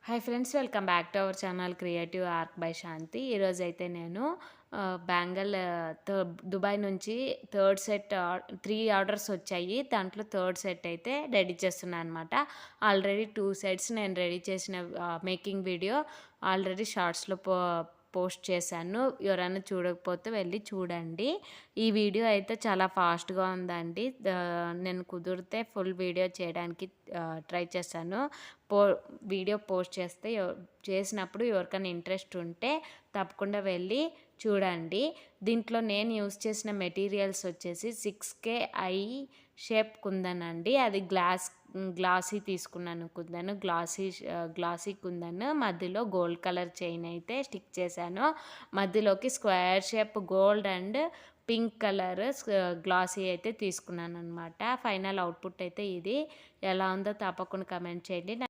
Hi friends, welcome back to our channel creative ark by Shanti. ఈరోజైతే నేను bangle Dubai నుంచి third set 3 orders వచ్చాయి. దాంట్లో థర్డ్ సెట్ అయితే రెడీ చేస్తున్నాను అనమాట. ఆల్రెడీ 2 సెట్స్ నేను రెడీ చేసిన మేకింగ్ వీడియో ఆల్రెడీ షార్ట్స్లో పోస్ట్ చేశాను. ఎవరైనా చూడకపోతే వెళ్ళి చూడండి. ఈ వీడియో అయితే చాలా ఫాస్ట్గా ఉందండి. నేను కుదిరితే ఫుల్ వీడియో చేయడానికి ట్రై చేశాను. పో వీడియో పోస్ట్ చేసినప్పుడు ఎవరికైనా ఇంట్రెస్ట్ ఉంటే తప్పకుండా వెళ్ళి చూడండి. దీంట్లో నేను యూస్ చేసిన మెటీరియల్స్ వచ్చేసి 6K ఐ షేప్ కుందన్ అండి. అది గ్లాసీ తీసుకున్నాను. కుందన్ గ్లాసీ కుందన్ మధ్యలో గోల్డ్ కలర్ చైన్ అయితే స్టిక్ చేశాను. మధ్యలోకి square shape gold and pink colour glassy అయితే తీసుకున్నాను అనమాట. ఫైనల్ అవుట్పుట్ అయితే ఇది. ఎలా ఉందో తప్పకుండా కమెంట్ చేయండి.